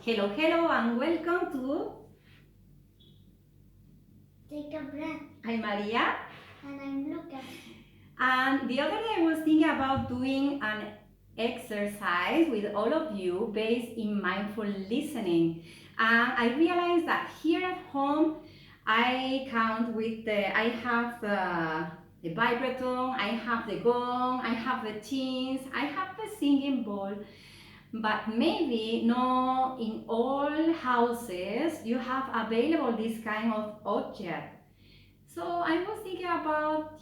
Hello, hello, and welcome to Take a breath. I'm Maria. And I'm Lucas. And the other day I was thinking about doing an exercise with all of you based in mindful listening. And I realized that here at home I have the vibrato, I have the gong, I have the chins, I have the singing bowl. But maybe no in all houses you have available this kind of object. So I was thinking about,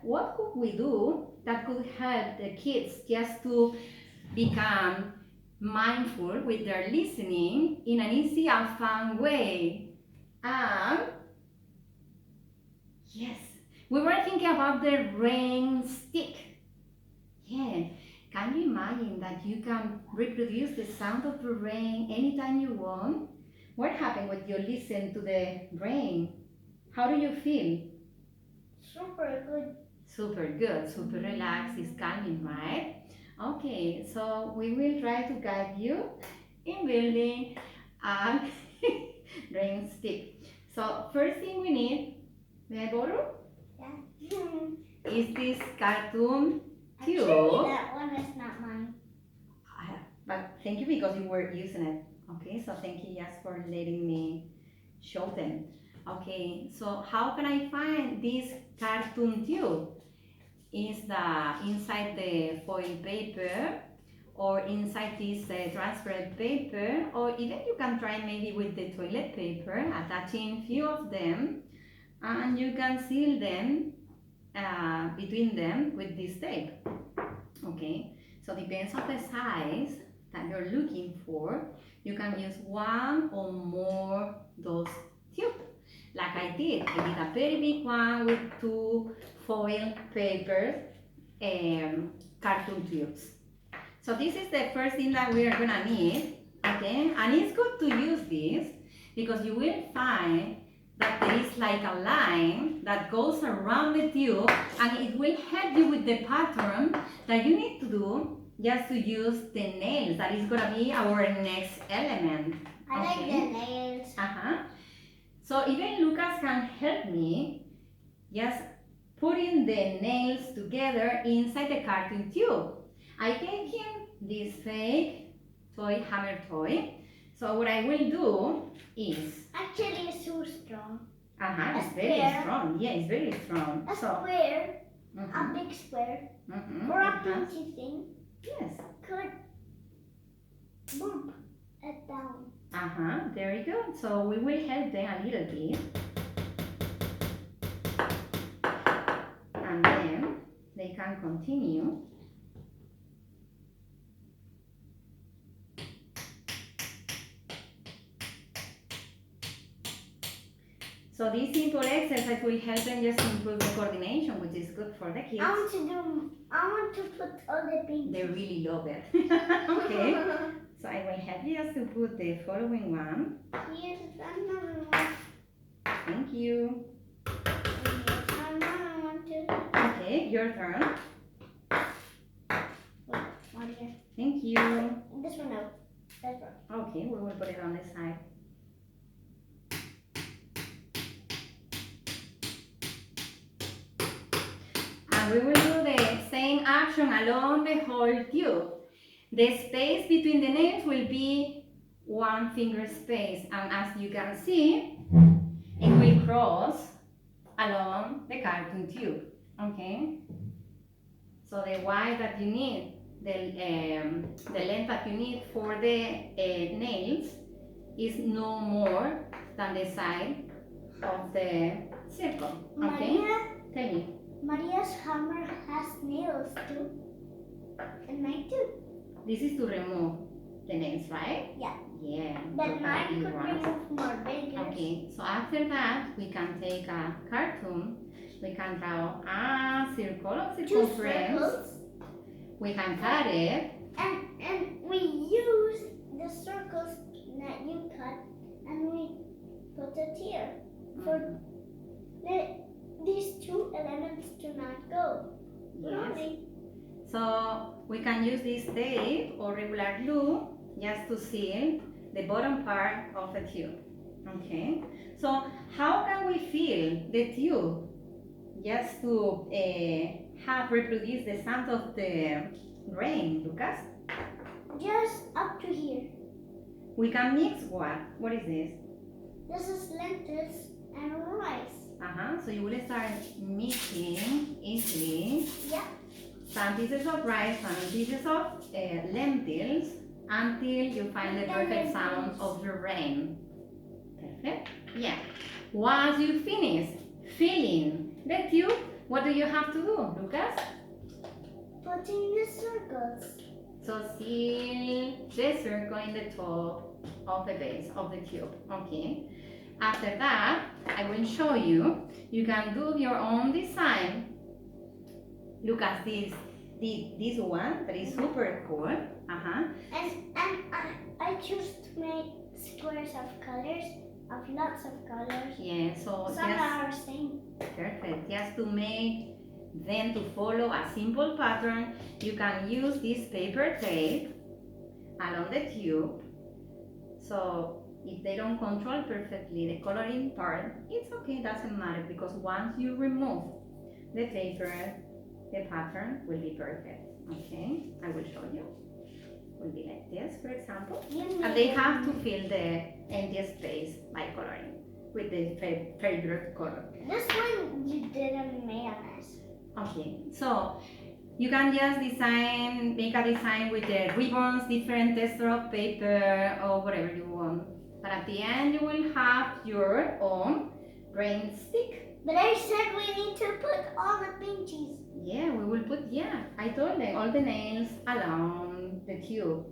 what could we do that could help the kids just to become mindful with their listening in an easy and fun way. And yes, we were thinking about the rain stick. Yeah, can you imagine that you can reproduce the sound of the rain anytime you want? What happens when you listen to the rain? How do you feel? Super good. Super good, super relaxed, it's calming, right? Okay, so we will try to guide you in building a rain stick. So first thing we need, may I borrow? Yeah. Is this cartoon Actually, tube. that one is not mine. But thank you because you were using it. Okay, so thank you just for letting me show them. Okay, so how can I find this cartoon tube? Is the inside the foil paper or inside this transparent paper, or even you can try maybe with the toilet paper, attaching few of them, and you can seal them between them with this tape. Okay, so depends on the size that you're looking for. You can use one or more those tubes. Like I did a very big one with two foil paper cartoon tubes. So this is the first thing that we are gonna need, okay? And it's good to use this because you will find that there is like a line that goes around the tube and it will help you with the pattern that you need to do just to use the nails. That is gonna be our next element. I like the nails. So even Lucas can help me just putting the nails together inside the cartoon tube. I gave him this fake toy hammer toy. So what I will do is Actually, it's so strong. it's very strong. Yeah, it's very strong. A square, a big square, or a pinky thing. Yes. Could boop it down. Very good. So we will help them a little bit. And then they can continue. So this simple exercise will help them just improve the coordination, which is good for the kids. I want to put all the pinkies. They really love it. Okay. So I will help you just to put the following one. Here's another one. Thank you. Here's another one too. Okay, your turn. Wait, one here. Thank you. This one out. That one. Okay, we will put it on the side. And we will do the same action along the whole tube. The space between the nails will be 1 finger space, and as you can see, it will cross along the cartoon tube. Okay? So the width that you need, the length that you need for the nails is no more than the side of the circle. Okay? Maria, Tell me. Maria's hammer has nails too. And mine too. This is to remove the nails, right? Yeah. Yeah. But mine totally could right. remove more bigger. Okay, so after that, we can take a cartoon. We can draw a circle of Two circumference. circles. We can cut it. And we use the circles that you cut and we put it here. For these two elements to not go. Yes. So we can use this tape or regular glue just to seal the bottom part of the tube. Okay, so how can we fill the tube just to have reproduce the sound of the rain, Lucas? Just up to here. We can mix what? What is this? This is lentils and rice. So you will start mixing easily. Yeah. Some pieces of rice, some pieces of lentils until you find the perfect sound of the rain. Perfect? Yeah. Once you finish filling the tube, what do you have to do, Lucas? Putting the circles. So seal the circle in the top of the base of the tube. Okay. After that, I will show you. You can do your own design. Look at this one that is super cool. And I choose to make squares of colors, of lots of colors. Yeah, so Some just are the same. perfect. Just to make them to follow a simple pattern, you can use this paper tape along the tube. So if they don't control perfectly the coloring part, it's okay, doesn't matter, because once you remove the paper, the pattern will be perfect. Okay, I will show you. Will be like this, for example. And they have to fill the empty space by coloring with the favorite color. This one you did on mayonnaise. Okay, so you can just design, make a design with the ribbons, different texture of paper, or whatever you want. But at the end, you will have your own rain stick. But I said we need to put all the pinchies. Yeah, we will put, I told them, all the nails along the tube.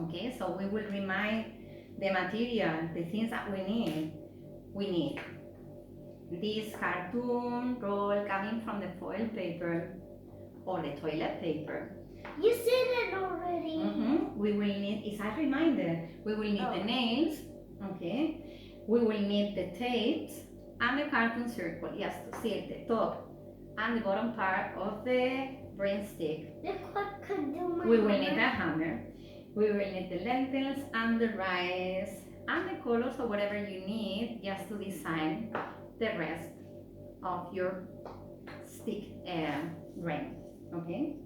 Okay, so we will remind the material, the things that we need. We need this cartoon roll coming from the foil paper or the toilet paper. You said it already. We will need, it's a reminder, we will need the nails, okay? We will need the tapes and the cartoon circle, just to seal the top and the bottom part of the brain stick. Look what could do my We will need a hammer. We will need the lentils and the rice and the colors or whatever you need just to design the rest of your stick rain, okay?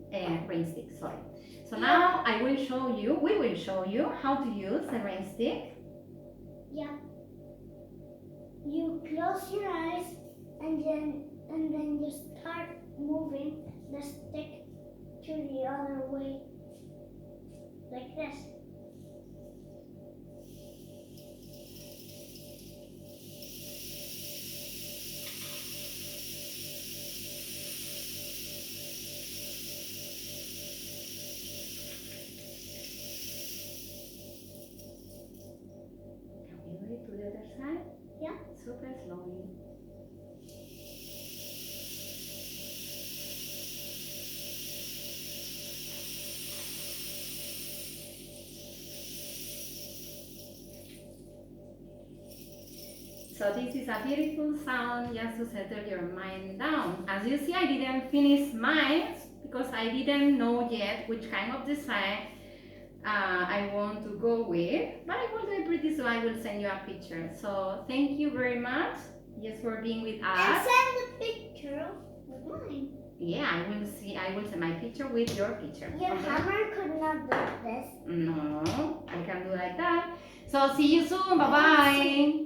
Rain stick, sorry. So now I will show you, we will show you how to use the rain stick. Yeah. You close your eyes and then you start moving the stick to the other way. Like this. Can we do it to the other side? Yeah. Super slowly. So this is a beautiful sound just to settle your mind down. As you see, I didn't finish mine because I didn't know yet which kind of design I want to go with, but I will do it pretty soon. I will send you a picture. So thank you very much just for being with us. And send the picture with mine. Yeah, I will send my picture with your picture. Your Okay? hammer could not do this. No, I can do like that. So see you soon. Bye bye.